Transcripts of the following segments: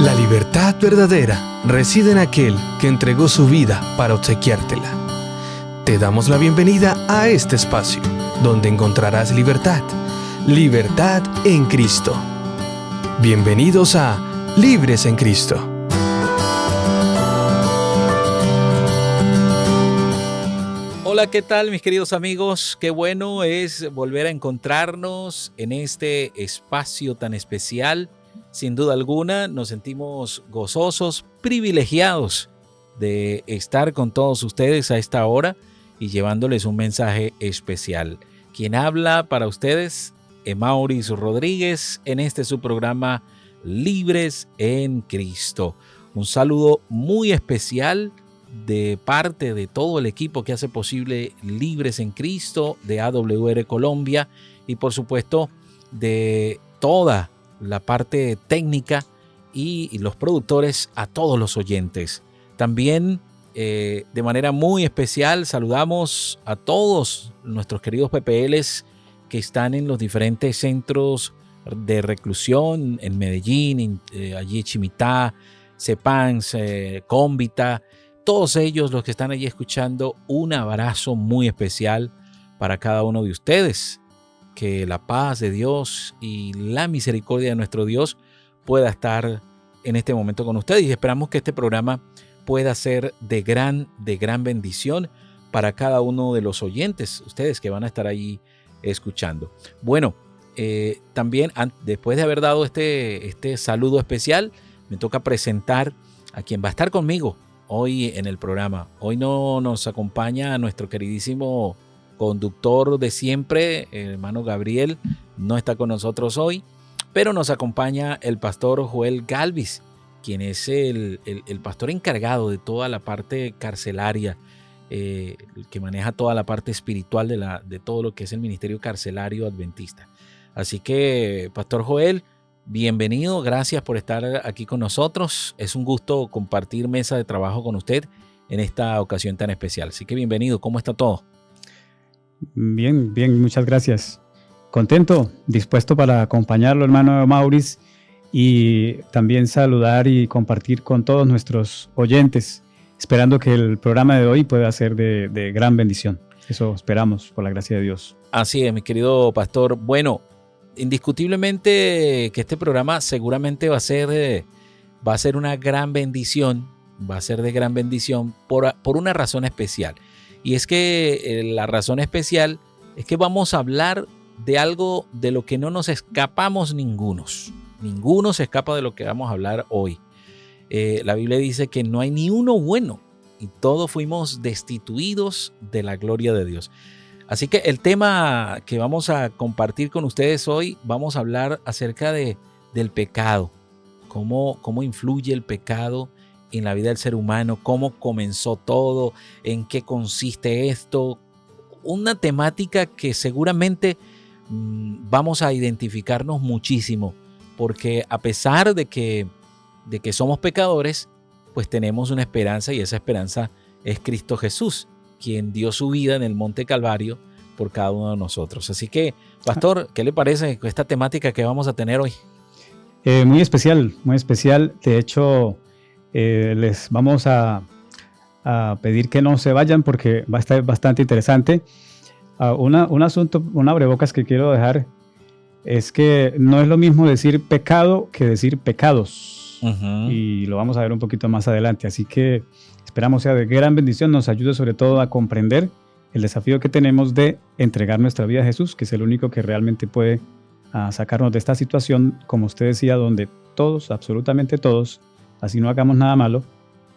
La libertad verdadera reside en aquel que entregó su vida para obsequiártela. Te damos la bienvenida a este espacio, donde encontrarás libertad, libertad en Cristo. Bienvenidos a Libres en Cristo. Hola, ¿qué tal mis queridos amigos? Qué bueno es volver a encontrarnos en este espacio tan especial. Sin duda alguna nos sentimos gozosos, privilegiados de estar con todos ustedes a esta hora y llevándoles un mensaje especial. Quien habla para ustedes, Emauris Rodríguez, en este su programa Libres en Cristo. Un saludo muy especial de parte de todo el equipo que hace posible Libres en Cristo, de AWR Colombia y por supuesto de toda la parte técnica y los productores, a todos los oyentes. También de manera muy especial saludamos a todos nuestros queridos PPLs que están en los diferentes centros de reclusión en Medellín, allí Chimitá, Cepans, Cómbita. Todos ellos los que están allí escuchando, un abrazo muy especial para cada uno de ustedes. Que la paz de Dios y la misericordia de nuestro Dios pueda estar en este momento con ustedes. Y esperamos que este programa pueda ser de gran bendición para cada uno de los oyentes, ustedes que van a estar ahí escuchando. Bueno, también después de haber dado este saludo especial, me toca presentar a quien va a estar conmigo hoy en el programa. Hoy no nos acompaña nuestro queridísimo conductor de siempre, el hermano Gabriel, no está con nosotros hoy, pero nos acompaña el pastor Joel Galvis, quien es el pastor encargado de toda la parte carcelaria, el que maneja toda la parte espiritual de todo lo que es el ministerio carcelario adventista. Así que, pastor Joel, bienvenido, gracias por estar aquí con nosotros. Es un gusto compartir mesa de trabajo con usted en esta ocasión tan especial. Así que bienvenido, ¿cómo está todo? Bien, muchas gracias. Contento, dispuesto para acompañarlo, hermano Maurice, y también saludar y compartir con todos nuestros oyentes, esperando que el programa de hoy pueda ser de gran bendición. Eso esperamos, por la gracia de Dios. Así es, mi querido pastor. Bueno, indiscutiblemente que este programa seguramente va a ser una gran bendición, va a ser de gran bendición por una razón especial. Y es que la razón especial es que vamos a hablar de algo de lo que no nos escapamos ningunos. Ninguno se escapa de lo que vamos a hablar hoy. La Biblia dice que no hay ni uno bueno y todos fuimos destituidos de la gloria de Dios. Así que el tema que vamos a compartir con ustedes hoy, vamos a hablar acerca del pecado. Cómo influye el pecado en la vida del ser humano, cómo comenzó todo, en qué consiste esto. Una temática que seguramente vamos a identificarnos muchísimo, porque a pesar de que somos pecadores, pues tenemos una esperanza y esa esperanza es Cristo Jesús, quien dio su vida en el Monte Calvario por cada uno de nosotros. Así que, pastor, ¿qué le parece esta temática que vamos a tener hoy? Muy especial, muy especial. De hecho, les vamos a pedir que no se vayan porque va a estar bastante interesante. Un asunto, un abrebocas que quiero dejar es que no es lo mismo decir pecado que decir pecados. Uh-huh. Y lo vamos a ver un poquito más adelante. Así que esperamos sea de gran bendición, nos ayude sobre todo a comprender el desafío que tenemos de entregar nuestra vida a Jesús, que es el único que realmente puede sacarnos de esta situación, como usted decía, donde todos, absolutamente todos, así no hagamos nada malo,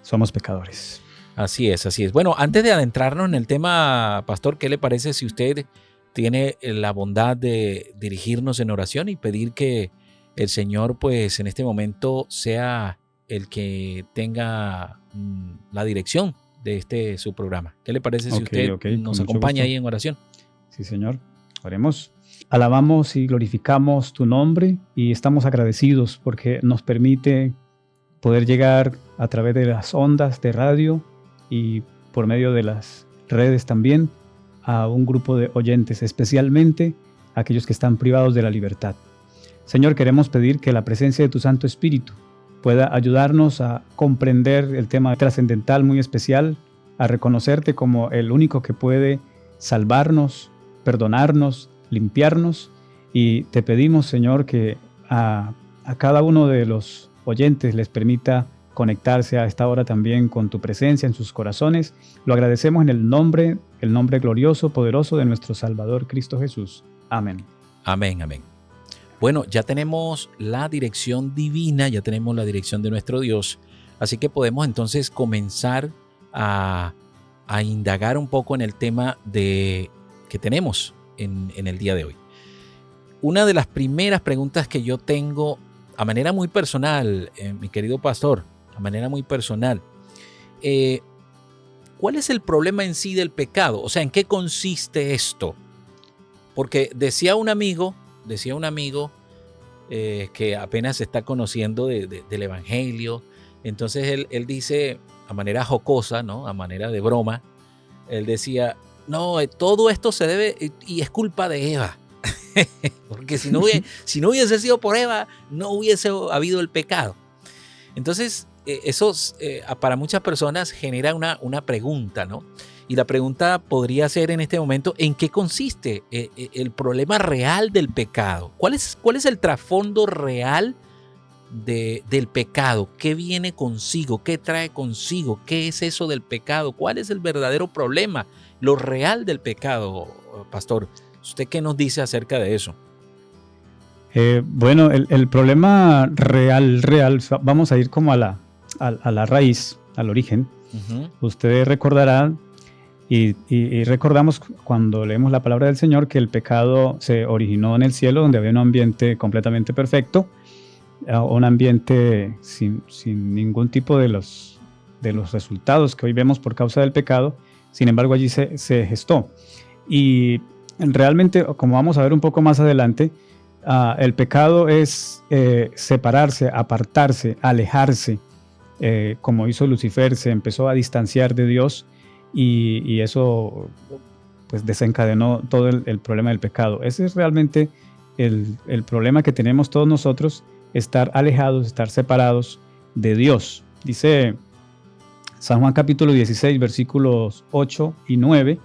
somos pecadores. Así es, así es. Bueno, antes de adentrarnos en el tema, pastor, ¿qué le parece si usted tiene la bondad de dirigirnos en oración y pedir que el Señor, pues, en este momento sea el que tenga la dirección de su programa? ¿Qué le parece si usted nos acompaña ahí en oración? Sí, Señor. Oremos. Alabamos y glorificamos tu nombre y estamos agradecidos porque nos permite poder llegar a través de las ondas de radio y por medio de las redes también a un grupo de oyentes, especialmente aquellos que están privados de la libertad. Señor, queremos pedir que la presencia de tu Santo Espíritu pueda ayudarnos a comprender el tema trascendental muy especial, a reconocerte como el único que puede salvarnos, perdonarnos, limpiarnos. Y te pedimos, Señor, que a cada uno de los oyentes les permita conectarse a esta hora también con tu presencia en sus corazones. Lo agradecemos en el nombre glorioso, poderoso de nuestro Salvador Cristo Jesús. Amén. Amén, amén. Bueno, ya tenemos la dirección divina, ya tenemos la dirección de nuestro Dios, así que podemos entonces comenzar a indagar un poco en el tema que tenemos en el día de hoy. Una de las primeras preguntas que yo tengo a manera muy personal, mi querido pastor, a manera muy personal, ¿cuál es el problema en sí del pecado? O sea, ¿en qué consiste esto? Porque decía un amigo que apenas se está conociendo del Evangelio, entonces él dice a manera jocosa, ¿no? A manera de broma, él decía, no, todo esto se debe y es culpa de Eva. Porque si no hubiese sido por Eva, no hubiese habido el pecado. Entonces, eso para muchas personas genera una pregunta, ¿no? Y la pregunta podría ser en este momento, ¿en qué consiste el problema real del pecado? ¿Cuál es el trasfondo real del pecado? ¿Qué viene consigo? ¿Qué trae consigo? ¿Qué es eso del pecado? ¿Cuál es el verdadero problema? Lo real del pecado, pastor. ¿Usted qué nos dice acerca de eso? Bueno, el problema real, vamos a ir como a la raíz, al origen. Uh-huh. Ustedes recordarán y recordamos cuando leemos la palabra del Señor que el pecado se originó en el cielo, donde había un ambiente completamente perfecto, un ambiente sin ningún tipo de los resultados que hoy vemos por causa del pecado. Sin embargo, allí se gestó. Y realmente, como vamos a ver un poco más adelante, el pecado es separarse, apartarse, alejarse, como hizo Lucifer, se empezó a distanciar de Dios y eso pues desencadenó todo el problema del pecado. Ese es realmente el problema que tenemos todos nosotros, estar alejados, estar separados de Dios. Dice San Juan capítulo 16, versículos 8 y 9,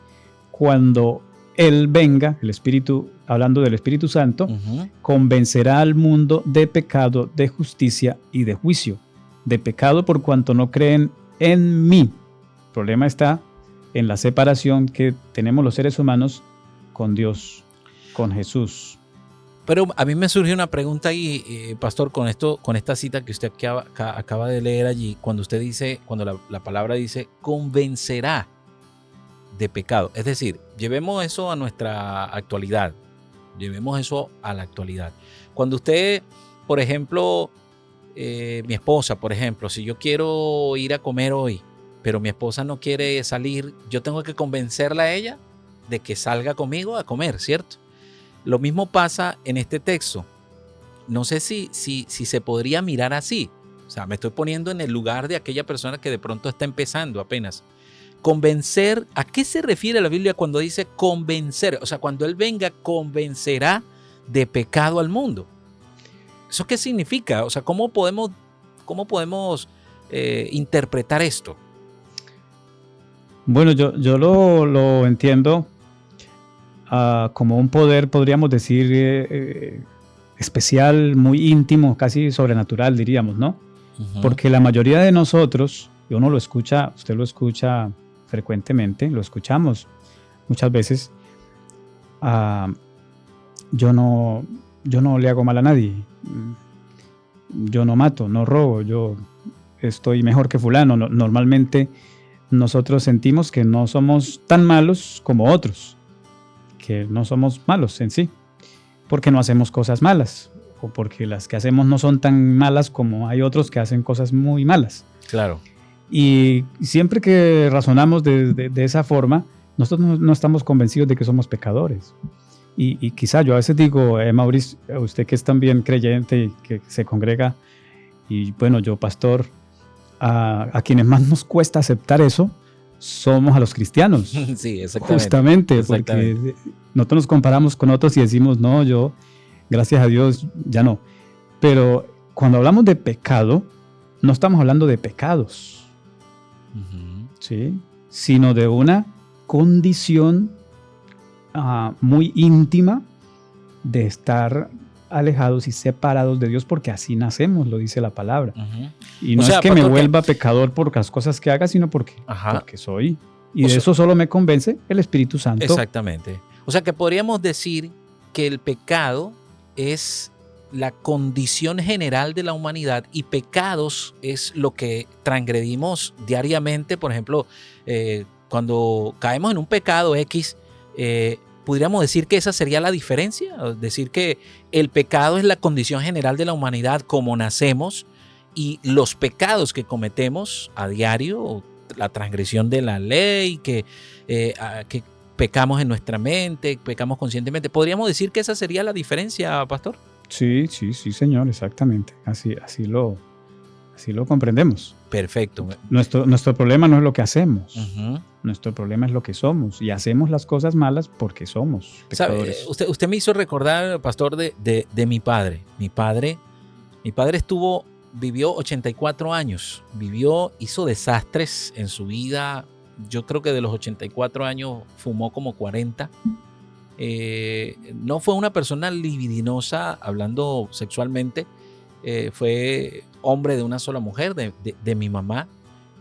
cuando Él venga, el Espíritu, hablando del Espíritu Santo, uh-huh, convencerá al mundo de pecado, de justicia y de juicio. De pecado por cuanto no creen en mí. El problema está en la separación que tenemos los seres humanos con Dios, con Jesús. Pero a mí me surgió una pregunta ahí, pastor, con esta cita que usted acaba de leer allí, cuando usted dice, cuando la palabra dice convencerá de pecado. Es decir, llevemos eso a nuestra actualidad. Llevemos eso a la actualidad. Cuando usted, por ejemplo, mi esposa, por ejemplo, si yo quiero ir a comer hoy, pero mi esposa no quiere salir, yo tengo que convencerla a ella de que salga conmigo a comer, ¿cierto? Lo mismo pasa en este texto. No sé si se podría mirar así. O sea, me estoy poniendo en el lugar de aquella persona que de pronto está empezando apenas. Convencer, ¿a qué se refiere la Biblia cuando dice convencer? O sea, cuando Él venga, convencerá de pecado al mundo. ¿Eso qué significa? O sea, ¿cómo podemos interpretar esto? Bueno, yo lo entiendo como un poder, podríamos decir, especial, muy íntimo, casi sobrenatural, diríamos, ¿no? Uh-huh. Porque la mayoría de nosotros, y uno lo escucha, usted lo escucha frecuentemente, lo escuchamos muchas veces, yo no le hago mal a nadie, yo no mato, no robo, yo estoy mejor que fulano. Normalmente nosotros sentimos que no somos tan malos como otros, que no somos malos en sí, porque no hacemos cosas malas, o porque las que hacemos no son tan malas como hay otros que hacen cosas muy malas. Claro. Y siempre que razonamos de esa forma, nosotros no estamos convencidos de que somos pecadores. Y quizá yo a veces digo, Mauricio, usted que es también creyente y que se congrega, y bueno, yo pastor, a quienes más nos cuesta aceptar eso, somos a los cristianos. Sí, exactamente. Justamente, porque nosotros nos comparamos con otros y decimos, no, yo, gracias a Dios, ya no. Pero cuando hablamos de pecado, no estamos hablando de pecados, ¿sí? Sino de una condición muy íntima de estar alejados y separados de Dios, porque así nacemos, lo dice la palabra. Y no es que me vuelva pecador por las cosas que haga, sino porque soy. Y de eso solo me convence el Espíritu Santo. Exactamente. O sea que podríamos decir que el pecado es la condición general de la humanidad y pecados es lo que transgredimos diariamente. Por ejemplo, cuando caemos en un pecado X, ¿podríamos decir que esa sería la diferencia? Decir que el pecado es la condición general de la humanidad como nacemos y los pecados que cometemos a diario, la transgresión de la ley, que pecamos en nuestra mente, pecamos conscientemente. ¿Podríamos decir que esa sería la diferencia, pastor? Sí, señor, exactamente. Así lo comprendemos. Perfecto. Nuestro problema no es lo que hacemos. Nuestro problema es lo que somos. Y hacemos las cosas malas porque somos pecadores. Usted me hizo recordar, pastor, de mi padre. Mi padre vivió 84 años. Hizo desastres en su vida. Yo creo que de los 84 años fumó como 40. No fue una persona libidinosa hablando sexualmente. Fue hombre de una sola mujer, de mi mamá.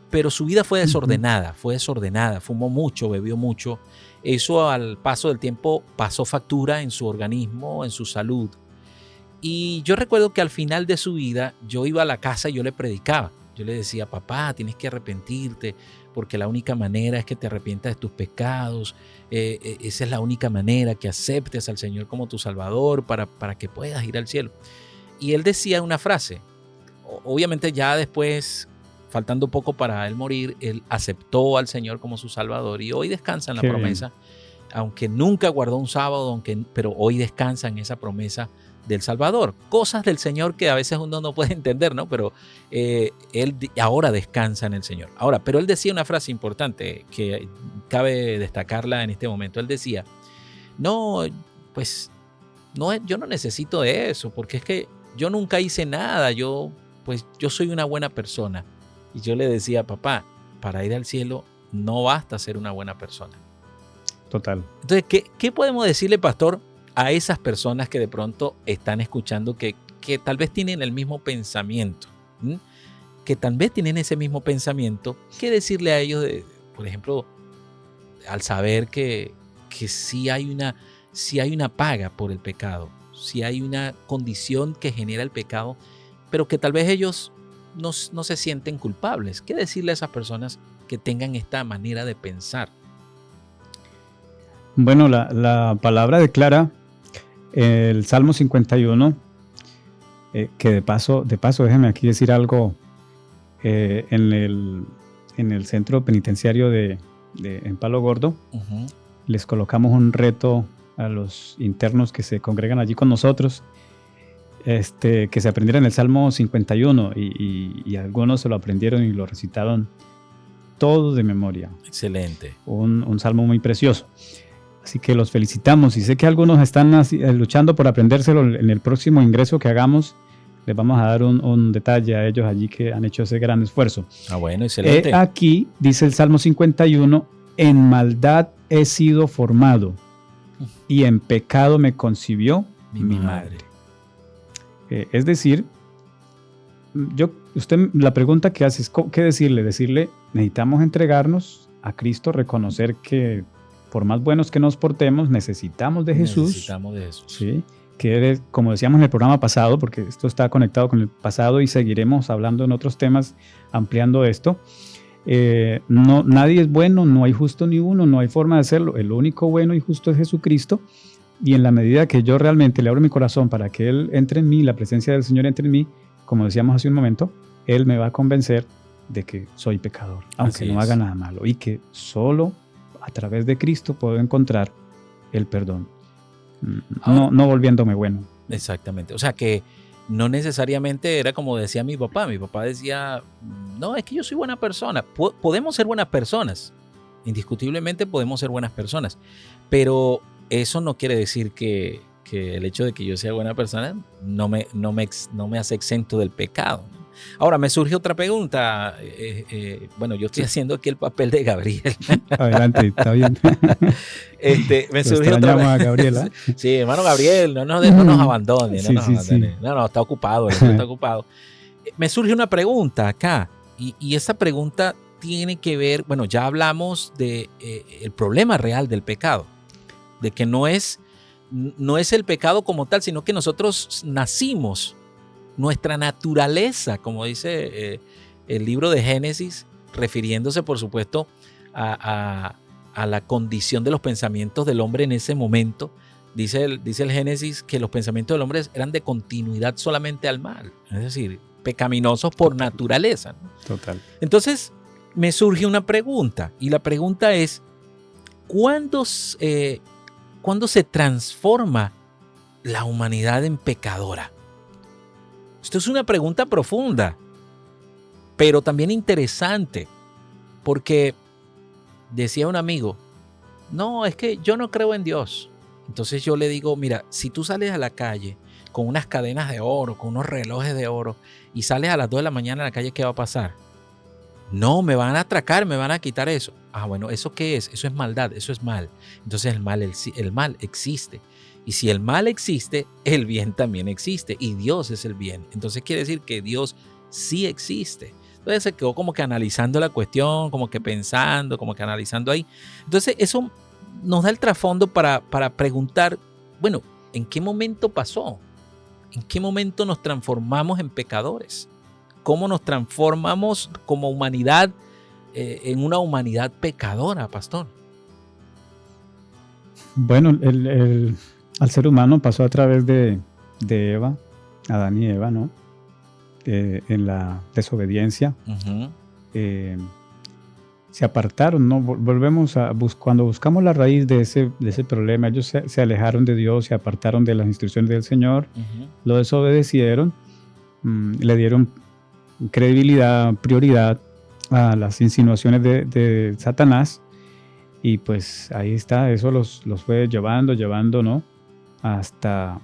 Pero su vida fue desordenada, fumó mucho, bebió mucho. Eso al paso del tiempo pasó factura en su organismo, en su salud. Y yo recuerdo que al final de su vida yo iba a la casa y yo le predicaba. Yo le decía, papá, tienes que arrepentirte porque la única manera es que te arrepientas de tus pecados. Esa es la única manera, que aceptes al Señor como tu Salvador para que puedas ir al cielo. Y él decía una frase. Obviamente ya después, faltando poco para él morir, él aceptó al Señor como su Salvador y hoy descansa en la promesa. Aunque nunca guardó un sábado, pero hoy descansa en esa promesa del Salvador. Cosas del Señor que a veces uno no puede entender, ¿no? Pero él ahora descansa en el Señor. Pero él decía una frase importante que cabe destacarla en este momento. Él decía, yo no necesito de eso, porque es que yo nunca hice nada, yo soy una buena persona. Y yo le decía, papá, para ir al cielo no basta ser una buena persona. Total. Entonces, ¿qué podemos decirle, pastor, a esas personas que de pronto están escuchando que tal vez tienen el mismo pensamiento? Que tal vez tienen ese mismo pensamiento. ¿Qué decirle a ellos, por ejemplo, al saber que sí hay una paga por el pecado, sí hay una condición que genera el pecado, pero que tal vez ellos no se sienten culpables? ¿Qué decirle a esas personas que tengan esta manera de pensar? Bueno, la palabra declara el Salmo 51, que de paso déjeme aquí decir algo. En el centro penitenciario en Palo Gordo, les colocamos un reto a los internos que se congregan allí con nosotros, que se aprendieran el Salmo 51 y algunos se lo aprendieron y lo recitaron todos de memoria. Excelente. Un salmo muy precioso. Así que los felicitamos y sé que algunos están luchando por aprendérselo. En el próximo ingreso que hagamos les vamos a dar un detalle a ellos allí que han hecho ese gran esfuerzo. Bueno, excelente. Aquí dice el Salmo 51, en maldad he sido formado y en pecado me concibió mi madre. Es decir, la pregunta que hace es, ¿qué decirle? Decirle, necesitamos entregarnos a Cristo, reconocer que por más buenos que nos portemos, necesitamos de Jesús. Necesitamos de Jesús. ¿Sí? Que como decíamos en el programa pasado, porque esto está conectado con el pasado y seguiremos hablando en otros temas, ampliando esto. Nadie es bueno, no hay justo ni uno, no hay forma de hacerlo. El único bueno y justo es Jesucristo. Y en la medida que yo realmente le abro mi corazón para que Él entre en mí, la presencia del Señor entre en mí, como decíamos hace un momento, Él me va a convencer de que soy pecador, aunque no haga nada malo, y que solo a través de Cristo puedo encontrar el perdón. No volviéndome bueno. Exactamente. O sea que no necesariamente era como decía mi papá. Mi papá decía, no, es que yo soy buena persona. Podemos ser buenas personas. Indiscutiblemente podemos ser buenas personas. Pero eso no quiere decir que el hecho de que yo sea buena persona no me hace exento del pecado. Ahora, me surge otra pregunta. Bueno, yo estoy haciendo aquí el papel de Gabriel. Adelante, está bien. Me surge otra extrañamos a Gabriela. Sí, hermano Gabriel, no nos abandone. Sí, sí, sí. No, está ocupado, el hombre está ocupado. Me surge una pregunta acá, y esa pregunta tiene que ver, bueno, ya hablamos de el problema real del pecado, de que no es el pecado como tal, sino que nosotros nacimos, nuestra naturaleza, como dice el libro de Génesis, refiriéndose por supuesto a la condición de los pensamientos del hombre en ese momento. Dice el Génesis que los pensamientos del hombre eran de continuidad solamente al mal, es decir, pecaminosos por naturaleza, ¿no? Total. Entonces me surge una pregunta, y la pregunta es, ¿cuándo se transforma la humanidad en pecadora? Esto es una pregunta profunda, pero también interesante, porque decía un amigo, no, es que yo no creo en Dios. Entonces yo le digo, mira, si tú sales a la calle con unas cadenas de oro, con unos relojes de oro, y sales a las 2 de la mañana a la calle, ¿qué va a pasar? No, me van a atracar, me van a quitar eso. Ah, bueno, ¿eso qué es? Eso es maldad, eso es mal. Entonces el mal existe. Y si el mal existe, el bien también existe. Y Dios es el bien. Entonces quiere decir que Dios sí existe. Entonces se quedó como que analizando la cuestión, como que pensando, como que analizando ahí. Entonces eso nos da el trasfondo para preguntar, bueno, ¿en qué momento pasó? ¿En qué momento nos transformamos en pecadores? ¿Cómo nos transformamos como humanidad en una humanidad pecadora, pastor? Bueno, al ser humano pasó a través de Eva, Adán y Eva, ¿no? En la desobediencia. Uh-huh. Se apartaron, ¿no? Volvemos cuando buscamos la raíz de ese problema, ellos se alejaron de Dios, se apartaron de las instrucciones del Señor, uh-huh. Lo desobedecieron, le dieron credibilidad, prioridad a las insinuaciones de Satanás, y pues ahí está, eso los fue llevando, ¿no? Hasta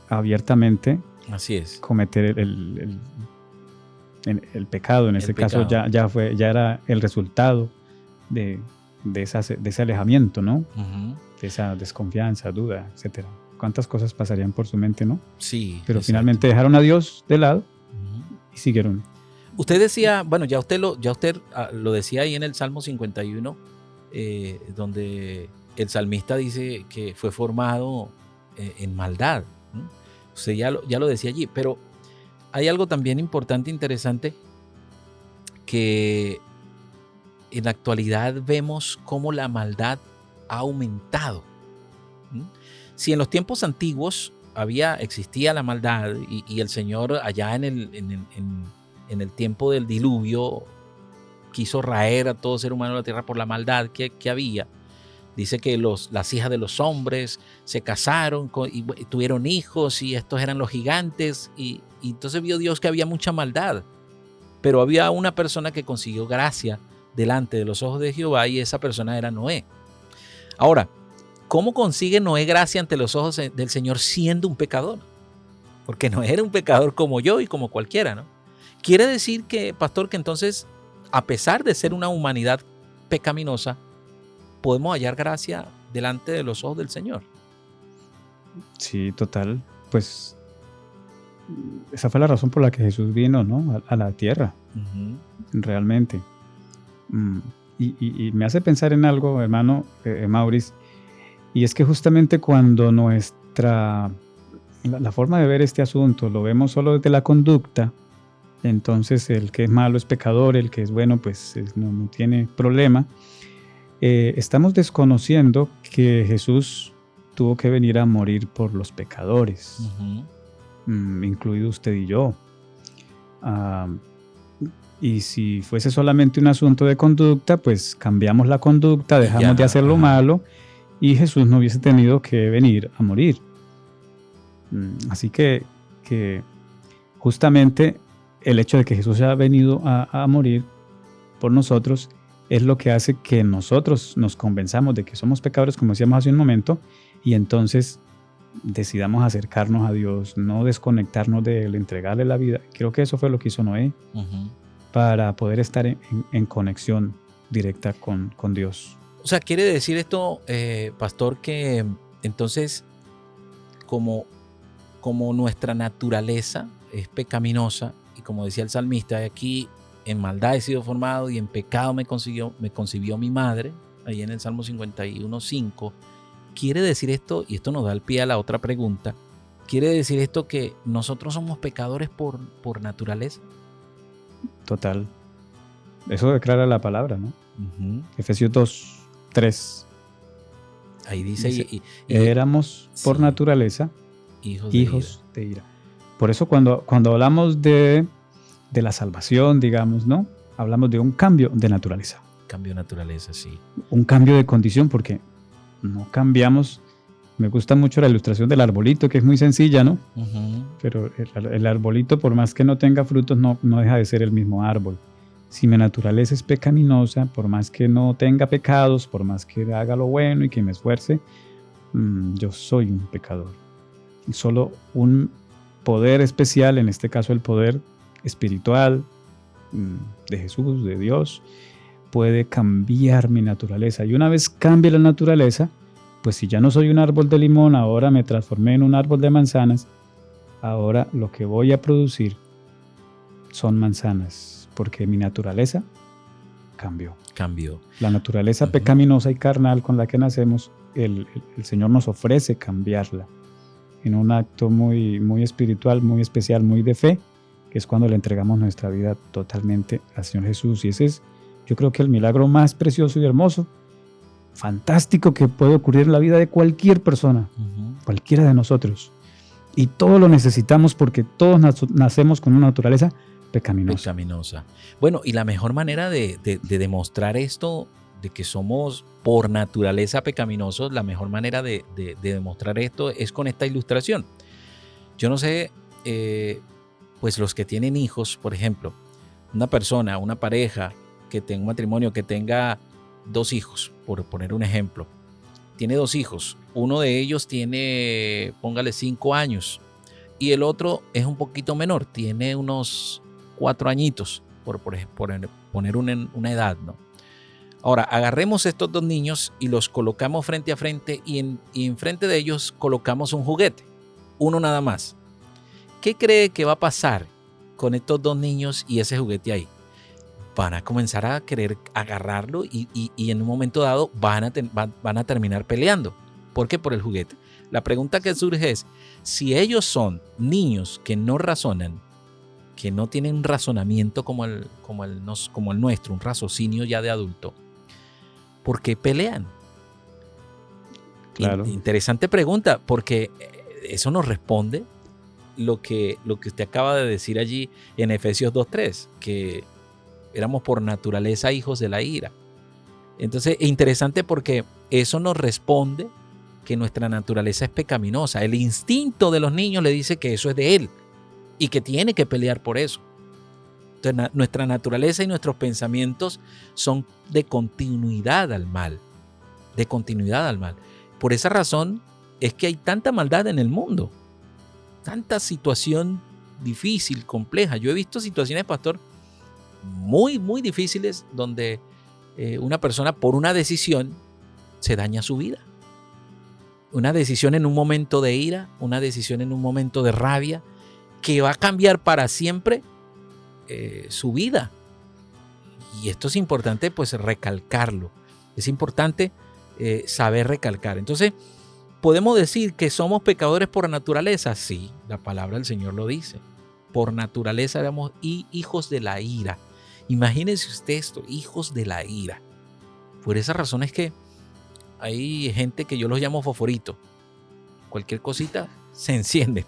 abiertamente así es, cometer el pecado. En este caso ya era el resultado de ese alejamiento, ¿no? Uh-huh. De esa desconfianza, duda, etcétera. ¿Cuántas cosas pasarían por su mente, no? Sí. Pero exacto. Finalmente dejaron a Dios de lado, uh-huh, y siguieron. Usted decía, bueno, ya usted lo decía ahí en el Salmo 51, donde el salmista dice que fue formado en maldad, ¿no? Usted ya lo decía allí, pero hay algo también importante, interesante, que en la actualidad vemos cómo la maldad ha aumentado. Si en los tiempos antiguos existía la maldad y el Señor allá en el tiempo del diluvio quiso raer a todo ser humano de la tierra por la maldad que había, dice que las hijas de los hombres se casaron y tuvieron hijos, y estos eran los gigantes, y entonces vio Dios que había mucha maldad, pero había una persona que consiguió gracia delante de los ojos de Jehová, y esa persona era Noé. Ahora, ¿cómo consigue Noé gracia ante los ojos del Señor siendo un pecador? Porque Noé era un pecador como yo y como cualquiera, ¿no? Quiere decir que, pastor, que entonces, a pesar de ser una humanidad pecaminosa, podemos hallar gracia delante de los ojos del Señor. Sí, total. Pues esa fue la razón por la que Jesús vino, ¿no? A la tierra, uh-huh, realmente. Y me hace pensar en algo, hermano Maurice, y es que justamente cuando la forma de ver este asunto lo vemos solo desde la conducta, entonces el que es malo es pecador, el que es bueno pues no tiene problema. Estamos desconociendo que Jesús tuvo que venir a morir por los pecadores, uh-huh, incluido usted y yo. Y si fuese solamente un asunto de conducta, pues cambiamos la conducta, dejamos de hacer lo malo, y Jesús no hubiese tenido que venir a morir. Así que justamente el hecho de que Jesús haya venido a morir por nosotros es lo que hace que nosotros nos convenzamos de que somos pecadores, como decíamos hace un momento, y entonces decidamos acercarnos a Dios, no desconectarnos de Él, entregarle la vida. Creo que eso fue lo que hizo Noé para poder estar en conexión directa con Dios. O sea, quiere decir esto, pastor, que entonces como nuestra naturaleza es pecaminosa, y como decía el salmista, aquí en maldad he sido formado y en pecado me concibió mi madre, ahí en el Salmo 51:5, quiere decir esto, y esto nos da el pie a la otra pregunta, quiere decir esto que nosotros somos pecadores por naturaleza. Total. Eso declara la palabra, ¿no? Efesios 2:3. Ahí dice, éramos por naturaleza hijos de ira. Por eso cuando hablamos de la salvación, digamos, ¿no? Hablamos de un cambio de naturaleza. Cambio de naturaleza, sí. Un cambio de condición, porque no cambiamos. Me gusta mucho la ilustración del arbolito, que es muy sencilla, ¿no? Pero el arbolito, por más que no tenga frutos, no deja de ser el mismo árbol. Si mi naturaleza es pecaminosa, por más que no tenga pecados, por más que haga lo bueno y que me esfuerce, yo soy un pecador. Y solo un poder especial, en este caso el poder espiritual de Jesús, de Dios, puede cambiar mi naturaleza. Y una vez cambie la naturaleza, pues si ya no soy un árbol de limón, ahora me transformé en un árbol de manzanas, ahora lo que voy a producir son manzanas, porque mi naturaleza cambió. La naturaleza pecaminosa y carnal con la que nacemos, el Señor nos ofrece cambiarla en un acto muy, muy espiritual, muy especial, muy de fe, que es cuando le entregamos nuestra vida totalmente al Señor Jesús. Y ese es, yo creo que el milagro más precioso y hermoso, fantástico, que puede ocurrir en la vida de cualquier persona, cualquiera de nosotros. Y todo lo necesitamos porque todos nacemos con una naturaleza pecaminosa. Bueno, y la mejor manera de demostrar esto, de que somos por naturaleza pecaminosos, la mejor manera de demostrar esto es con esta ilustración. Yo no sé, pues los que tienen hijos, por ejemplo, una persona, una pareja que tenga un matrimonio, que tenga 2 hijos, por poner un ejemplo, tiene 2 hijos, uno de ellos tiene, póngale 5 años, y el otro es un poquito menor, tiene unos 4 añitos, por poner una edad, ¿no? Ahora, agarremos estos 2 niños y los colocamos frente a frente y enfrente de ellos colocamos un juguete, uno nada más. ¿Qué cree que va a pasar con estos 2 niños y ese juguete ahí? Van a comenzar a querer agarrarlo y en un momento dado van a terminar peleando. ¿Por qué? Por el juguete. La pregunta que surge es, si ellos son niños que no razonan, que no tienen un razonamiento como el nuestro, un raciocinio ya de adulto, ¿por qué pelean? Claro. Interesante pregunta, porque eso nos responde lo que usted acaba de decir allí en Efesios 2:3, que éramos por naturaleza hijos de la ira. Entonces, es interesante porque eso nos responde que nuestra naturaleza es pecaminosa. El instinto de los niños le dice que eso es de él y que tiene que pelear por eso. Entonces, nuestra naturaleza y nuestros pensamientos son de continuidad al mal. De continuidad al mal. Por esa razón es que hay tanta maldad en el mundo. Tanta situación difícil, compleja. Yo he visto situaciones, pastor, muy, muy difíciles donde una persona por una decisión se daña su vida. Una decisión en un momento de ira, una decisión en un momento de rabia que va a cambiar para siempre su vida. Y esto es importante, pues, recalcarlo. Es importante saber recalcar. Entonces, ¿podemos decir que somos pecadores por naturaleza? Sí, la palabra del Señor lo dice. Por naturaleza éramos hijos de la ira. Imagínense usted esto, hijos de la ira. Por esa razón es que hay gente que yo los llamo fosforito. Cualquier cosita se enciende.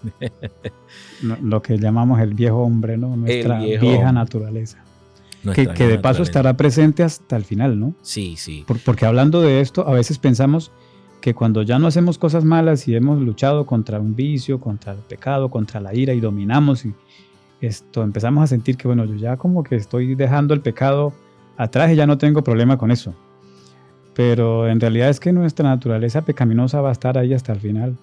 Lo que llamamos el viejo hombre, ¿no? Nuestra vieja naturaleza. Que de paso estará presente hasta el final, ¿no? Sí, sí. Porque hablando de esto, a veces pensamos que cuando ya no hacemos cosas malas y hemos luchado contra un vicio, contra el pecado, contra la ira y dominamos y empezamos a sentir que, bueno, yo ya como que estoy dejando el pecado atrás y ya no tengo problema con eso. Pero en realidad es que nuestra naturaleza pecaminosa va a estar ahí hasta el final.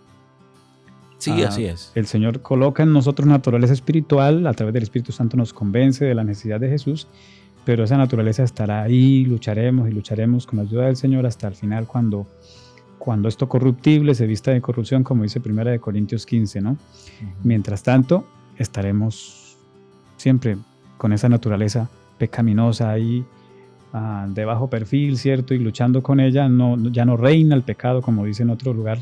Sí, así es. El Señor coloca en nosotros naturaleza espiritual, a través del Espíritu Santo nos convence de la necesidad de Jesús, pero esa naturaleza estará ahí, lucharemos y lucharemos con la ayuda del Señor hasta el final cuando esto corruptible se vista de corrupción, como dice 1 Corintios 15, ¿no? Mientras tanto, estaremos siempre con esa naturaleza pecaminosa ahí, de bajo perfil, ¿cierto? Y luchando con ella, ya no reina el pecado, como dice en otro lugar,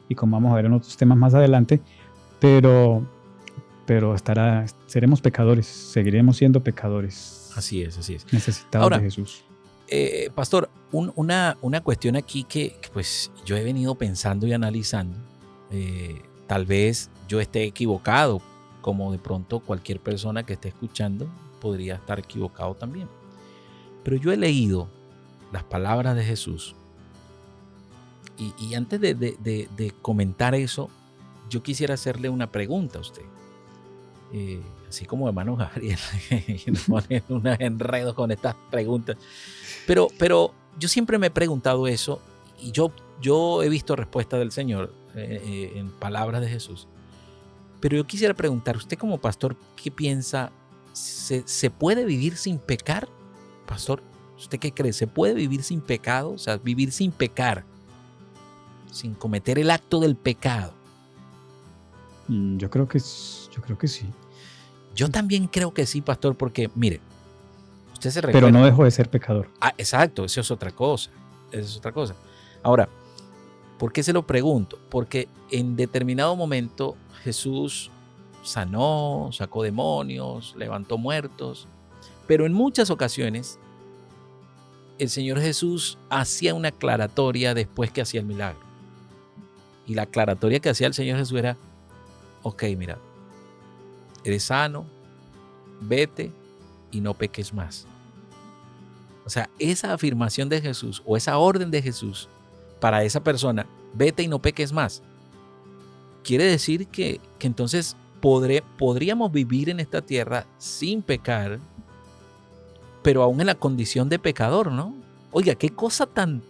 y como vamos a ver en otros temas más adelante, pero seremos pecadores, seguiremos siendo pecadores. Así es, así es. Necesitados Ahora, de Jesús. Pastor, una cuestión aquí que pues yo he venido pensando y analizando. Tal vez yo esté equivocado, como de pronto cualquier persona que esté escuchando podría estar equivocado también. Pero yo he leído las palabras de Jesús y antes de comentar eso, yo quisiera hacerle una pregunta a usted. Así como hermano Gabriel, nos pone unos enredos con estas preguntas. Pero yo siempre me he preguntado eso y yo he visto respuesta del Señor en palabras de Jesús. Pero yo quisiera preguntar, usted como pastor, ¿qué piensa? ¿Se puede vivir sin pecar? Pastor, ¿usted qué cree? ¿Se puede vivir sin pecado? O sea, vivir sin pecar, sin cometer el acto del pecado. Yo creo que sí. Yo también creo que sí, pastor, porque, mire, usted se recuerda. Pero no dejó de ser pecador. Exacto, eso es otra cosa. Ahora, ¿por qué se lo pregunto? Porque en determinado momento Jesús sanó, sacó demonios, levantó muertos, pero en muchas ocasiones el Señor Jesús hacía una aclaratoria después que hacía el milagro. Y la aclaratoria que hacía el Señor Jesús era: ok, mira, eres sano, vete y no peques más. O sea, esa afirmación de Jesús o esa orden de Jesús para esa persona, vete y no peques más, quiere decir que entonces podríamos vivir en esta tierra sin pecar, pero aún en la condición de pecador, ¿no? Oiga, qué cosa tan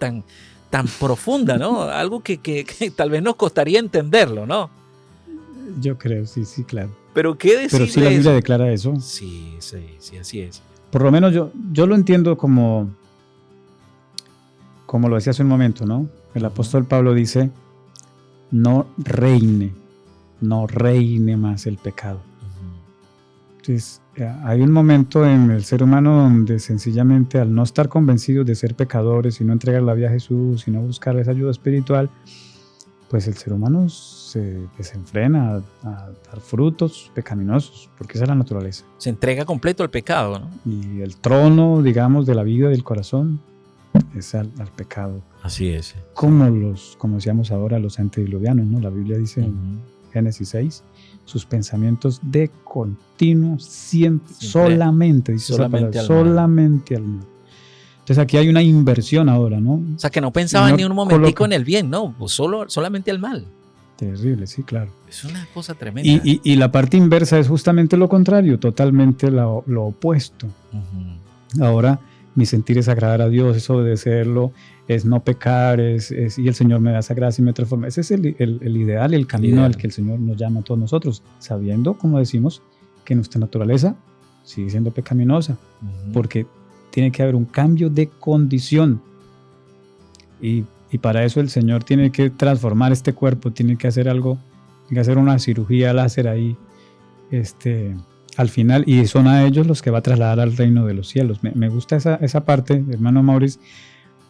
profunda, ¿no? Algo que tal vez nos costaría entenderlo, ¿no? Yo creo, sí, claro. Pero ¿qué decir Pero sí la Biblia declara eso. Sí, así es. Por lo menos yo lo entiendo como lo decía hace un momento, ¿no? El apóstol Pablo dice: no reine más el pecado. Entonces, hay un momento en el ser humano donde sencillamente, al no estar convencidos de ser pecadores y no entregar la vida a Jesús y no buscar esa ayuda espiritual, pues el ser humano se desenfrena a dar frutos pecaminosos, porque esa es la naturaleza. Se entrega completo al pecado, ¿no? Y el trono, digamos, de la vida del corazón es al pecado. Así es. Como decíamos ahora, los antediluvianos, ¿no? La Biblia dice en Génesis 6, sus pensamientos de continuo, siempre solamente al mal. Entonces aquí hay una inversión ahora, ¿no? O sea, que no pensaban ni un momentico en el bien, ¿no? Pues solamente al mal. Terrible, sí, claro. Es una cosa tremenda. Y la parte inversa es justamente lo contrario, totalmente lo opuesto. Ahora, mi sentir es agradar a Dios, es obedecerlo, es no pecar, y el Señor me da esa gracia y me transforma. Ese es el ideal, el camino al que el Señor nos llama a todos nosotros, sabiendo, como decimos, que nuestra naturaleza sigue siendo pecaminosa, porque tiene que haber un cambio de condición. Y para eso el Señor tiene que transformar este cuerpo, tiene que hacer algo, tiene que hacer una cirugía láser ahí, al final, y son a ellos los que va a trasladar al reino de los cielos. Me gusta esa parte, hermano Maurice,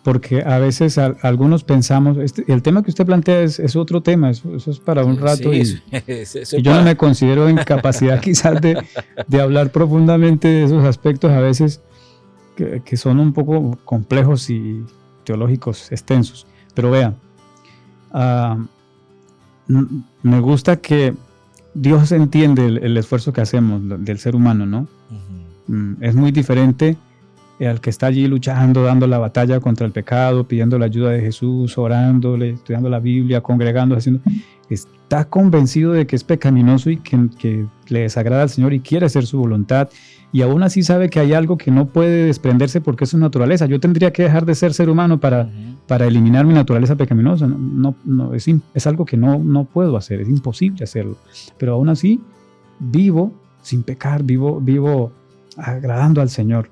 porque a veces algunos pensamos, el tema que usted plantea es otro tema, eso es para un rato, y yo no me considero en capacidad quizás de hablar profundamente de esos aspectos a veces que son un poco complejos y teológicos extensos. Pero vean, me gusta que Dios entiende el esfuerzo que hacemos del ser humano, ¿no? Es muy diferente al que está allí luchando, dando la batalla contra el pecado, pidiendo la ayuda de Jesús, orándole, estudiando la Biblia, congregando, está convencido de que es pecaminoso y que le desagrada al Señor y quiere hacer su voluntad, y aún así sabe que hay algo que no puede desprenderse porque es su naturaleza. Yo tendría que dejar de ser humano para eliminar mi naturaleza pecaminosa. Es algo que no puedo hacer, es imposible hacerlo. Pero aún así, vivo sin pecar, vivo agradando al Señor.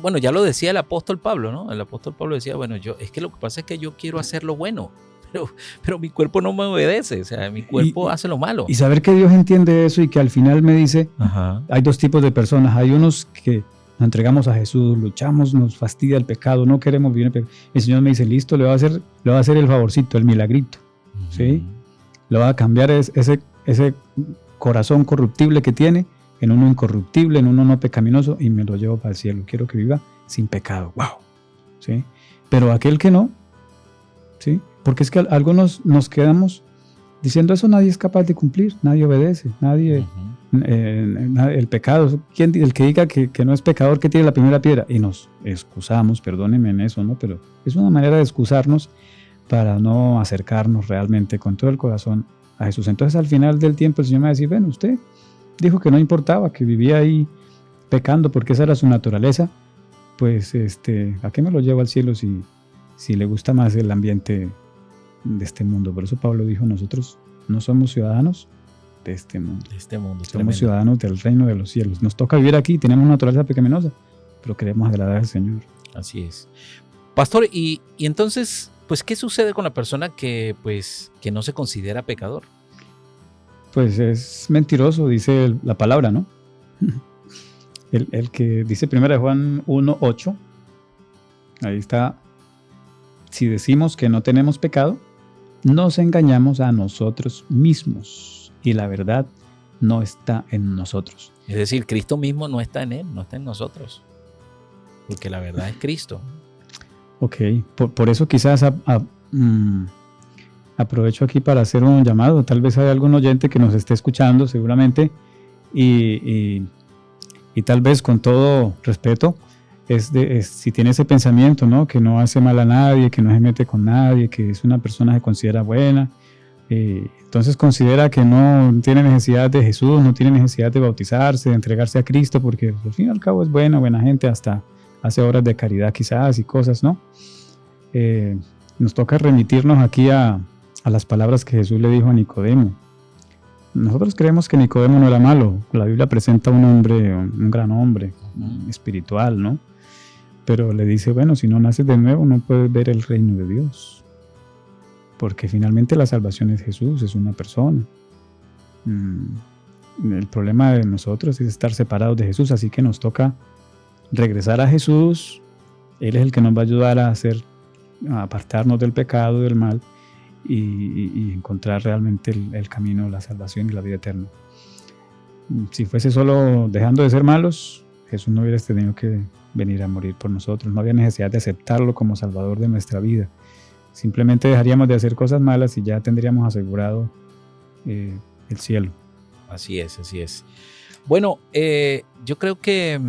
Bueno, ya lo decía el apóstol Pablo, ¿no? El apóstol Pablo decía, bueno, es que lo que pasa es que yo quiero hacer lo bueno, pero mi cuerpo no me obedece, o sea, mi cuerpo hace lo malo. Y saber que Dios entiende eso y que al final me dice, hay dos tipos de personas. Hay unos que nos entregamos a Jesús, luchamos, nos fastidia el pecado, no queremos vivir en pecado. El Señor me dice, listo, le va a hacer el favorcito, el milagrito, ¿sí? Le va a cambiar ese corazón corruptible que tiene en uno incorruptible, en uno no pecaminoso, y me lo llevo para el cielo. Quiero que viva sin pecado. ¡Wow! ¿Sí? Pero aquel que no, ¿sí? Porque es que algunos nos quedamos diciendo eso, nadie es capaz de cumplir, nadie obedece, nadie, el pecado, el que diga que no es pecador, que tiene la primera piedra, y nos excusamos, perdónenme en eso, ¿no? Pero es una manera de excusarnos para no acercarnos realmente con todo el corazón a Jesús. Entonces al final del tiempo el Señor me va a decir, bueno, usted dijo que no importaba, que vivía ahí pecando porque esa era su naturaleza, pues ¿a qué me lo llevo al cielo si le gusta más el ambiente de este mundo? Por eso Pablo dijo, nosotros no somos ciudadanos de este mundo. Somos tremendo. Ciudadanos del reino de los cielos. Nos toca vivir aquí, tenemos una naturaleza pecaminosa, pero queremos agradar al Señor. Así es. Pastor, y entonces, pues, ¿qué sucede con la persona que no se considera pecador? Pues es mentiroso, dice la palabra, ¿no? El que dice 1 Juan 1:8, ahí está, si decimos que no tenemos pecado, nos engañamos a nosotros mismos y la verdad no está en nosotros. Es decir, Cristo mismo no está en él, no está en nosotros, porque la verdad es Cristo. Ok, por eso quizás aprovecho aquí para hacer un llamado. Tal vez hay algún oyente que nos esté escuchando seguramente y tal vez con todo respeto, si tiene ese pensamiento, ¿no? Que no hace mal a nadie, que no se mete con nadie, que es una persona que considera buena, entonces considera que no tiene necesidad de Jesús, no tiene necesidad de bautizarse, de entregarse a Cristo, porque al fin y al cabo es buena gente, hasta hace obras de caridad quizás y cosas, ¿no? Nos toca remitirnos aquí a las palabras que Jesús le dijo a Nicodemo. Nosotros creemos que Nicodemo no era malo. La Biblia presenta un gran hombre espiritual, ¿no? Pero le dice, bueno, si no naces de nuevo no puedes ver el reino de Dios. Porque finalmente la salvación es Jesús, es una persona. El problema de nosotros es estar separados de Jesús, así que nos toca regresar a Jesús. Él es el que nos va a ayudar a apartarnos del pecado, del mal, y encontrar realmente el camino, la salvación y la vida eterna. Si fuese solo dejando de ser malos, Jesús no hubiera tenido que venir a morir por nosotros. No había necesidad de aceptarlo como Salvador de nuestra vida. Simplemente dejaríamos de hacer cosas malas y ya tendríamos asegurado el cielo. Así es, así es. Bueno, yo creo que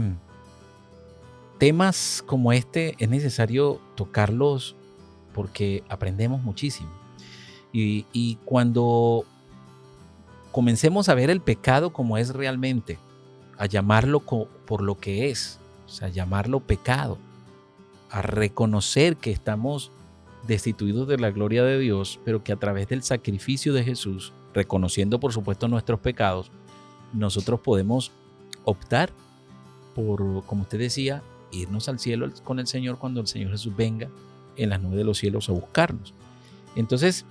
temas como este es necesario tocarlos porque aprendemos muchísimo. Y cuando comencemos a ver el pecado como es realmente, a llamarlo por lo que es, o sea, llamarlo pecado, a reconocer que estamos destituidos de la gloria de Dios, pero que a través del sacrificio de Jesús, reconociendo por supuesto nuestros pecados, nosotros podemos optar por, como usted decía, irnos al cielo con el Señor cuando el Señor Jesús venga en las nubes de los cielos a buscarnos. Entonces,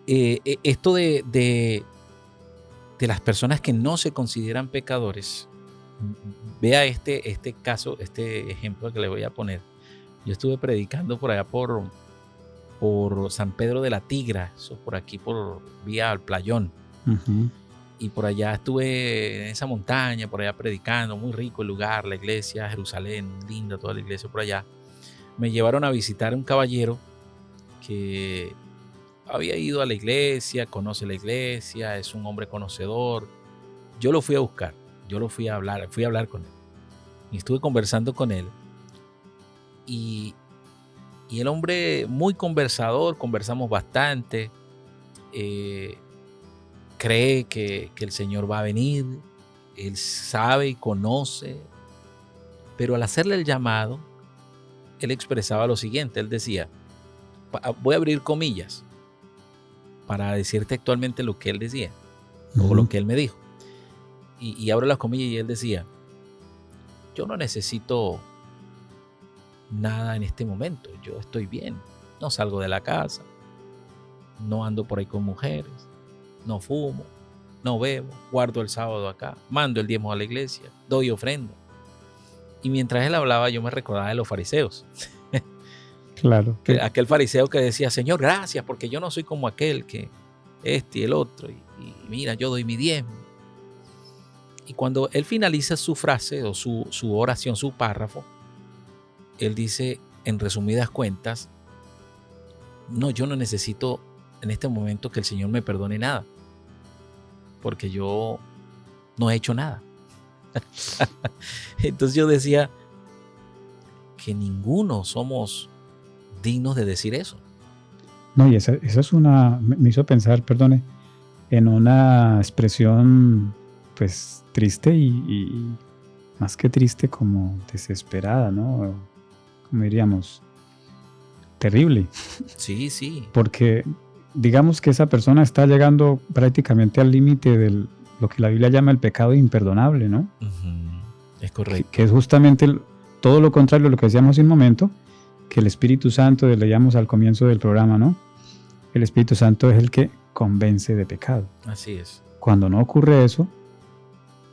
esto de las personas que no se consideran pecadores, vea este caso, este ejemplo que le voy a poner. Yo estuve predicando por allá por San Pedro de la Tigra, eso por aquí por vía al Playón. Uh-huh. Y por allá estuve en esa montaña, por allá predicando, muy rico el lugar, la iglesia, Jerusalén, linda toda la iglesia por allá. Me llevaron a visitar a un caballero que había ido a la iglesia, conoce la iglesia, es un hombre conocedor. Yo lo fui a buscar, yo lo fui a hablar con él. Y estuve conversando con él. Y, y el hombre muy conversador, conversamos bastante, cree que el Señor va a venir, él sabe y conoce, pero al hacerle el llamado, él expresaba lo siguiente, él decía, voy a abrir comillas para decirte actualmente lo que él decía, o lo que él me dijo, y abro las comillas y él decía, yo no necesito nada en este momento, yo estoy bien, no salgo de la casa, no ando por ahí con mujeres, no fumo, no bebo, guardo el sábado acá, mando el diezmo a la iglesia, doy ofrenda. Y mientras él hablaba yo me recordaba de los fariseos. Claro. Aquel fariseo que decía, Señor, gracias, porque yo no soy como aquel que este y el otro, y mira, yo doy mi diezmo. Y cuando él finaliza su frase o su oración, su párrafo, él dice, en resumidas cuentas, no, yo no necesito en este momento que el Señor me perdone nada, porque yo no he hecho nada. Entonces yo decía que ninguno somos dignos de decir eso. No, y esa es me hizo pensar, perdone, en una expresión pues triste y más que triste, como desesperada, ¿no? Como diríamos, terrible. Sí, sí. Porque digamos que esa persona está llegando prácticamente al límite de lo que la Biblia llama el pecado imperdonable, ¿no? Es correcto. Que es justamente todo lo contrario de lo que decíamos hace un momento, que el Espíritu Santo, leíamos al comienzo del programa, ¿no? El Espíritu Santo es el que convence de pecado. Así es. Cuando no ocurre eso,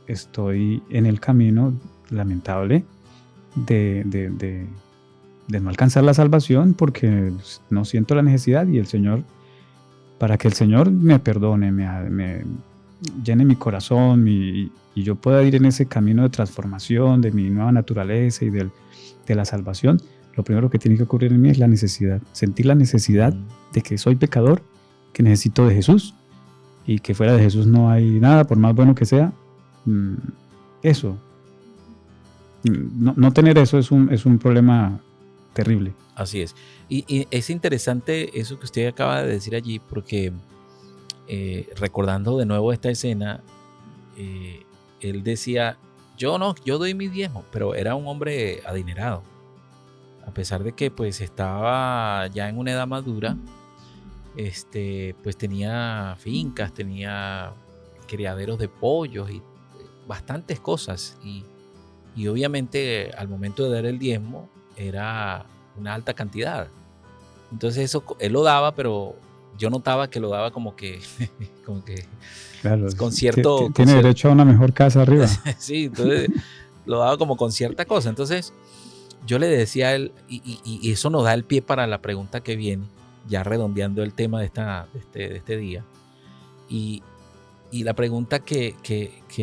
estoy en el camino lamentable de no alcanzar la salvación porque no siento la necesidad y el Señor, para que el Señor me perdone, me llene mi corazón y yo pueda ir en ese camino de transformación de mi nueva naturaleza y de la salvación, lo primero que tiene que ocurrir en mí es la necesidad, sentir la necesidad de que soy pecador, que necesito de Jesús y que fuera de Jesús no hay nada, por más bueno que sea. Eso, no tener eso es un problema terrible. Así es. Y es interesante eso que usted acaba de decir allí, porque recordando de nuevo esta escena, él decía, yo doy mi diezmo, pero era un hombre adinerado. A pesar de que pues estaba ya en una edad madura, pues tenía fincas, tenía criaderos de pollos y bastantes cosas. Y obviamente al momento de dar el diezmo era una alta cantidad. Entonces eso él lo daba, pero yo notaba que lo daba como que claro, con cierto... Tiene derecho a una mejor casa arriba. Sí, entonces lo daba como con cierta cosa. Entonces yo le decía a él, y eso nos da el pie para la pregunta que viene, ya redondeando el tema de este día. Y la pregunta que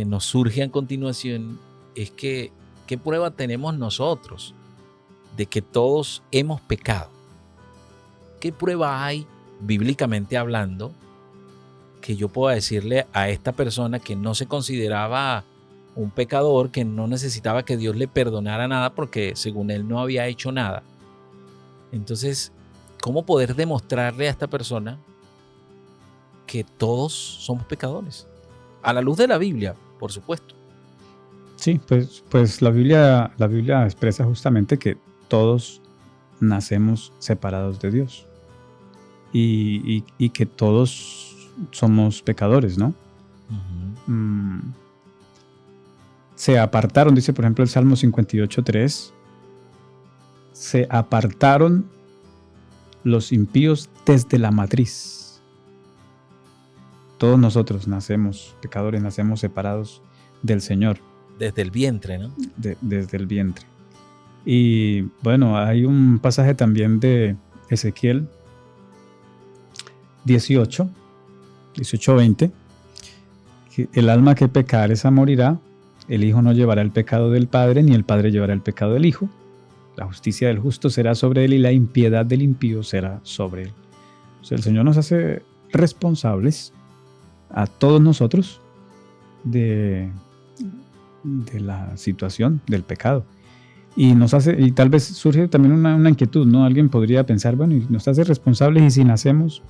nos surge a continuación es que, ¿qué prueba tenemos nosotros de que todos hemos pecado? ¿Qué prueba hay, bíblicamente hablando, que yo pueda decirle a esta persona que no se consideraba un pecador, que no necesitaba que Dios le perdonara nada porque según él no había hecho nada? Entonces, ¿cómo poder demostrarle a esta persona que todos somos pecadores? A la luz de la Biblia, por supuesto. Sí, pues la Biblia expresa justamente que todos nacemos separados de Dios y que todos somos pecadores, ¿no? Se apartaron, dice por ejemplo el Salmo 58:3, se apartaron los impíos desde la matriz. Todos nosotros nacemos pecadores, nacemos separados del Señor. Desde el vientre, ¿no? Desde el vientre. Y bueno, hay un pasaje también de Ezequiel 18:20, que el alma que pecar esa morirá, el hijo no llevará el pecado del padre, ni el padre llevará el pecado del hijo. La justicia del justo será sobre él y la impiedad del impío será sobre él. O sea, el Señor nos hace responsables a todos nosotros de la situación del pecado. Y y tal vez surge también una inquietud, ¿no? Alguien podría pensar, bueno, y nos hace responsables y si nacemos,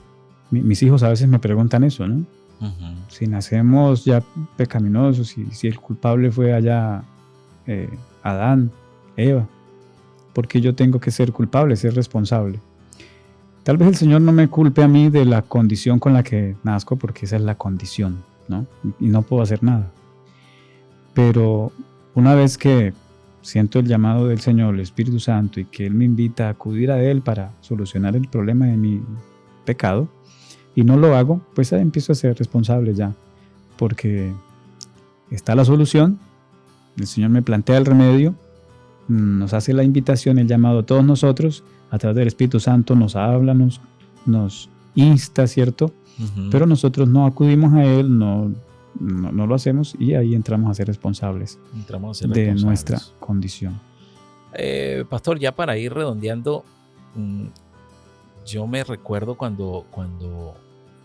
mis hijos a veces me preguntan eso, ¿no? Ujú. Si nacemos ya pecaminosos, si el culpable fue allá Adán, Eva, ¿por qué yo tengo que ser culpable, ser responsable? Tal vez el Señor no me culpe a mí de la condición con la que nazco, porque esa es la condición, ¿no? Y no puedo hacer nada. Pero una vez que siento el llamado del Señor, el Espíritu Santo, y que Él me invita a acudir a Él para solucionar el problema de mi pecado, y no lo hago, pues ahí empiezo a ser responsable ya, porque está la solución, el Señor me plantea el remedio, nos hace la invitación, el llamado a todos nosotros, a través del Espíritu Santo nos habla, nos insta, ¿cierto? Ujú. Pero nosotros no acudimos a Él, no lo hacemos y ahí entramos a ser responsables Entramos a ser de responsables. nuestra condición. Pastor, ya para ir redondeando, yo me recuerdo cuando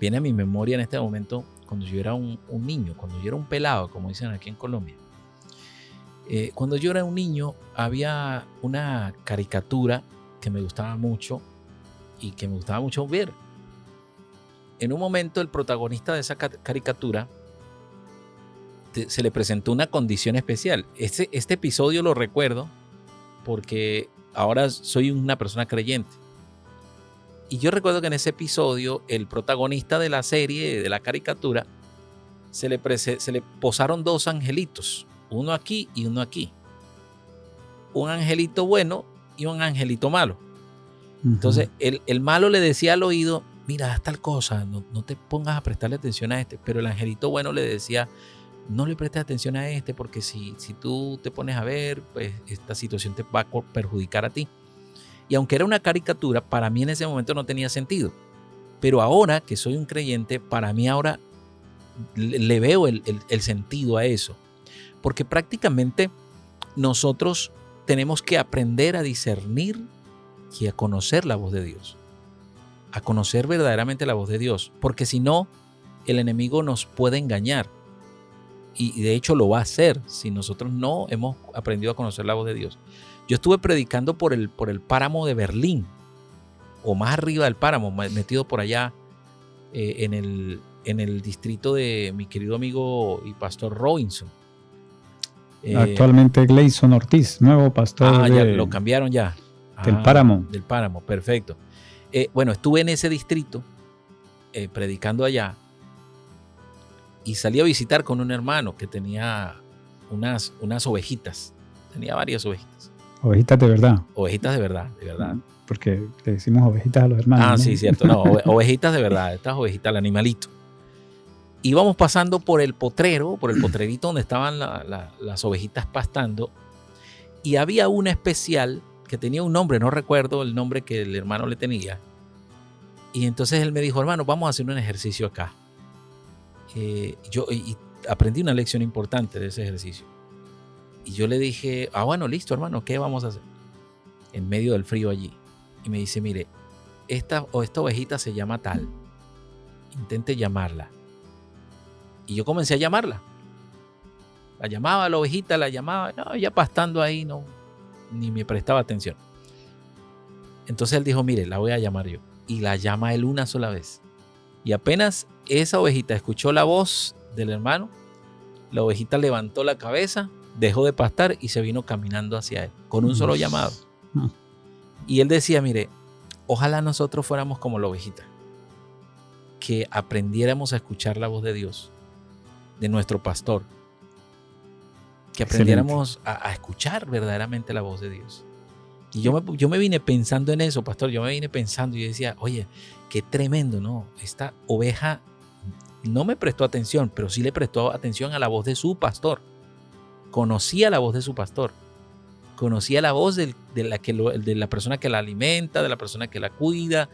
viene a mi memoria en este momento, cuando yo era un niño, cuando yo era un pelado, como dicen aquí en Colombia. Cuando yo era un niño, había una caricatura que me gustaba mucho y que me gustaba mucho ver. En un momento, el protagonista de esa caricatura se le presentó una condición especial. Este episodio lo recuerdo porque ahora soy una persona creyente. Y yo recuerdo que en ese episodio, el protagonista de la serie, de la caricatura, se le posaron dos angelitos, uno aquí y uno aquí. Un angelito bueno y un angelito malo. Entonces, el malo le decía al oído, mira, haz tal cosa, no te pongas a prestarle atención a este. Pero el angelito bueno le decía, no le prestes atención a este porque si tú te pones a ver, pues esta situación te va a perjudicar a ti. Y aunque era una caricatura, para mí en ese momento no tenía sentido. Pero ahora que soy un creyente, para mí ahora le veo el sentido a eso. Porque prácticamente nosotros tenemos que aprender a discernir y a conocer la voz de Dios. A conocer verdaderamente la voz de Dios. Porque si no, el enemigo nos puede engañar. Y de hecho lo va a hacer si nosotros no hemos aprendido a conocer la voz de Dios. Yo estuve predicando por el páramo de Berlín, o más arriba del páramo, metido por allá en el distrito de mi querido amigo y pastor Robinson. Actualmente Gleison Ortiz, nuevo pastor ya lo cambiaron ya. Del páramo. Del páramo, perfecto. Bueno, estuve en ese distrito predicando allá y salí a visitar con un hermano que tenía unas ovejitas. Tenía varias ovejitas. Ovejitas de verdad. Ovejitas de verdad, de verdad. Porque le decimos ovejitas a los hermanos. Ah, ¿no? sí, cierto. No, ovejitas de verdad. Estas ovejitas, el animalito. Íbamos pasando por el potrerito donde estaban las ovejitas pastando. Y había una especial que tenía un nombre, no recuerdo el nombre que el hermano le tenía. Y entonces él me dijo, hermano, vamos a hacer un ejercicio acá. Yo aprendí una lección importante de ese ejercicio. Y yo le dije, bueno, listo, hermano, ¿qué vamos a hacer? En medio del frío allí. Y me dice, mire, esta ovejita se llama tal. Intente llamarla. Y yo comencé a llamarla. La llamaba la ovejita, la llamaba. No, ella pastando ahí, no, ni me prestaba atención. Entonces él dijo, mire, la voy a llamar yo. Y la llama él una sola vez. Y apenas esa ovejita escuchó la voz del hermano, la ovejita levantó la cabeza, dejó de pastar y se vino caminando hacia él, con un solo llamado. Y él decía, mire, ojalá nosotros fuéramos como la ovejita, que aprendiéramos a escuchar la voz de Dios, de nuestro pastor, que aprendiéramos a escuchar verdaderamente la voz de Dios. Y yo me vine pensando en eso, pastor, yo decía, oye, qué tremendo, ¿no? Esta oveja no me prestó atención, pero sí le prestó atención a la voz de su pastor. Conocía la voz de su pastor. Conocía la voz de la persona que la alimenta, de la persona que la cuida.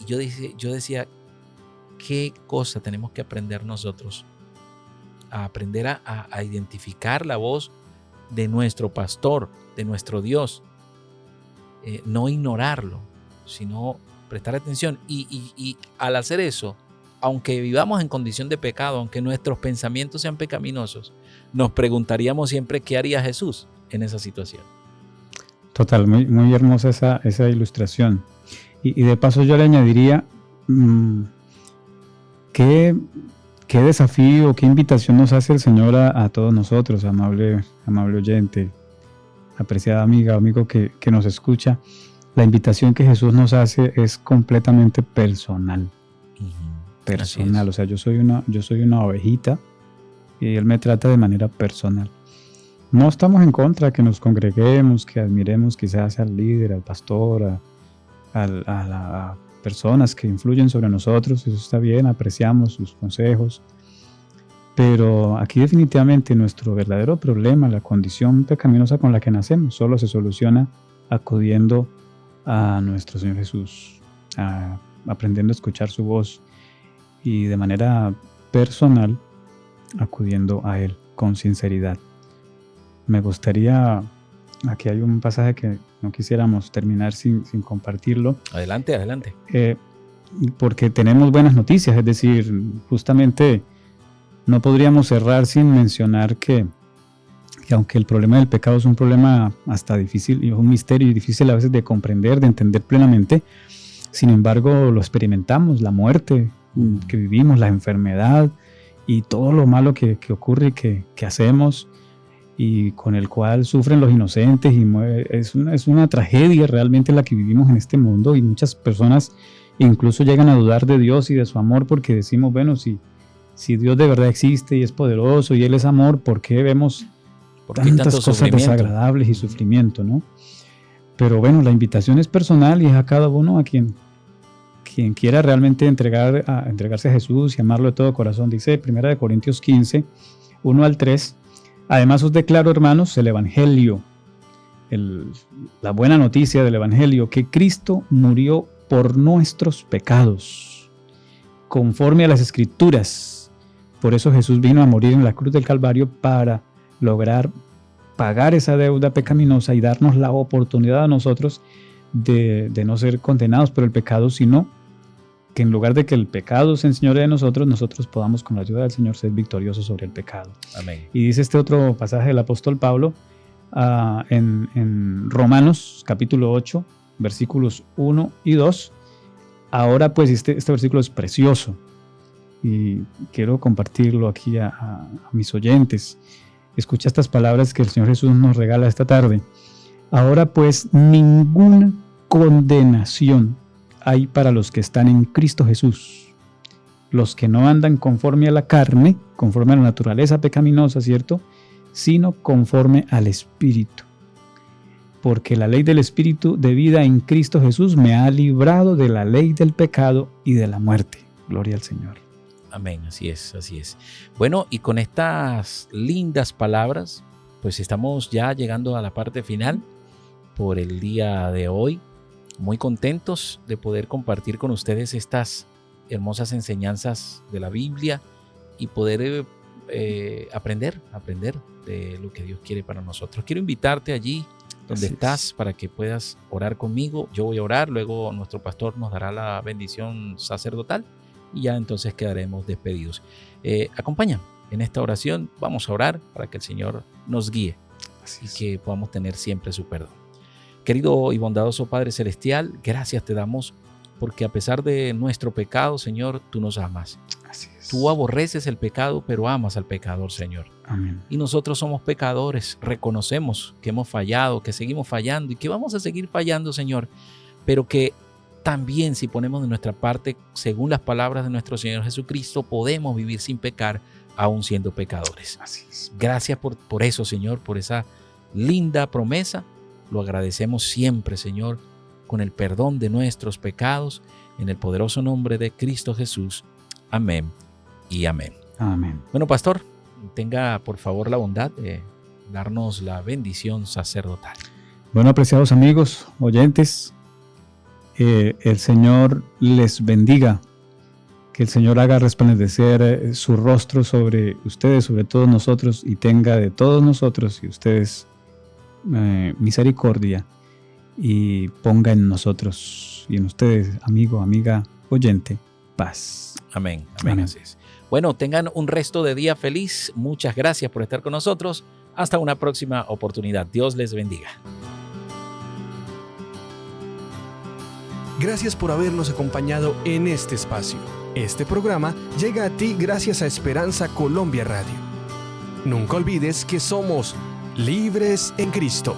Y yo decía, qué cosa tenemos que aprender nosotros. A aprender a identificar la voz de nuestro pastor, de nuestro Dios. No ignorarlo, sino prestar atención. Y al hacer eso, aunque vivamos en condición de pecado, aunque nuestros pensamientos sean pecaminosos, nos preguntaríamos siempre qué haría Jesús en esa situación. Total, muy, muy hermosa esa ilustración. Y de paso yo le añadiría, ¿qué desafío, qué invitación nos hace el Señor a todos nosotros, amable oyente, apreciada amiga, amigo que nos escucha? La invitación que Jesús nos hace es completamente personal. Personal, o sea, yo soy una ovejita y Él me trata de manera personal. No estamos en contra de que nos congreguemos, que admiremos quizás al líder, al pastor, a personas que influyen sobre nosotros. Eso está bien, apreciamos sus consejos. Pero aquí definitivamente nuestro verdadero problema, la condición pecaminosa con la que nacemos, solo se soluciona acudiendo a nuestro Señor Jesús, aprendiendo a escuchar su voz y de manera personal acudiendo a Él con sinceridad. Me gustaría, aquí hay un pasaje que no quisiéramos terminar sin compartirlo. Adelante, adelante. Porque tenemos buenas noticias, es decir, justamente no podríamos cerrar sin mencionar que aunque el problema del pecado es un problema hasta difícil y un misterio y difícil a veces de comprender, de entender plenamente, sin embargo lo experimentamos, la muerte que vivimos, la enfermedad y todo lo malo que ocurre y que hacemos y con el cual sufren los inocentes y es una tragedia realmente la que vivimos en este mundo y muchas personas incluso llegan a dudar de Dios y de su amor porque decimos, bueno, si Dios de verdad existe y es poderoso y Él es amor, ¿por qué vemos tantas cosas desagradables y sufrimiento, ¿no? Pero bueno, la invitación es personal y es a cada uno a quien quiera realmente entregarse a Jesús y amarlo de todo corazón. Dice 1 Corintios 15, 1 al 3, además os declaro, hermanos, el Evangelio, la buena noticia del Evangelio, que Cristo murió por nuestros pecados, conforme a las Escrituras. Por eso Jesús vino a morir en la cruz del Calvario para lograr pagar esa deuda pecaminosa y darnos la oportunidad a nosotros de no ser condenados por el pecado, sino que en lugar de que el pecado se enseñoree de nosotros podamos con la ayuda del Señor ser victoriosos sobre el pecado. Amén. Y dice este otro pasaje del apóstol Pablo en Romanos capítulo 8, versículos 1 y 2. Ahora pues este versículo es precioso y quiero compartirlo aquí a mis oyentes. Escucha estas palabras que el Señor Jesús nos regala esta tarde. Ahora pues ninguna condenación hay para los que están en Cristo Jesús, los que no andan conforme a la carne, conforme a la naturaleza pecaminosa, ¿cierto? Sino conforme al Espíritu. Porque la ley del Espíritu de vida en Cristo Jesús me ha librado de la ley del pecado y de la muerte. Gloria al Señor. Amén, así es, así es. Bueno, y con estas lindas palabras, pues estamos ya llegando a la parte final por el día de hoy. Muy contentos de poder compartir con ustedes estas hermosas enseñanzas de la Biblia y poder aprender de lo que Dios quiere para nosotros. Quiero invitarte allí donde estás para que puedas orar conmigo. Yo voy a orar, luego nuestro pastor nos dará la bendición sacerdotal y ya entonces quedaremos despedidos. Acompáñame en esta oración, vamos a orar para que el Señor nos guíe y que podamos tener siempre su perdón. Querido y bondadoso Padre Celestial, gracias te damos porque a pesar de nuestro pecado, Señor, tú nos amas. Así es. Tú aborreces el pecado, pero amas al pecador, Señor. Amén. Y nosotros somos pecadores, reconocemos que hemos fallado, que seguimos fallando y que vamos a seguir fallando, Señor, pero que también si ponemos de nuestra parte, según las palabras de nuestro Señor Jesucristo, podemos vivir sin pecar, aún siendo pecadores. Así es. Gracias por eso, Señor, por esa linda promesa. Lo agradecemos siempre, Señor, con el perdón de nuestros pecados, en el poderoso nombre de Cristo Jesús. Amén y amén. Amén. Bueno, pastor, tenga por favor la bondad de darnos la bendición sacerdotal. Bueno, apreciados amigos, oyentes, el Señor les bendiga, que el Señor haga resplandecer su rostro sobre ustedes, sobre todos nosotros, y tenga de todos nosotros y ustedes misericordia y ponga en nosotros y en ustedes, amigo, amiga, oyente, paz. Amén. Amén. Así es. Bueno, tengan un resto de día feliz. Muchas gracias por estar con nosotros. Hasta una próxima oportunidad. Dios les bendiga. Gracias por habernos acompañado en este espacio. Este programa llega a ti gracias a Esperanza Colombia Radio. Nunca olvides que somos libres en Cristo.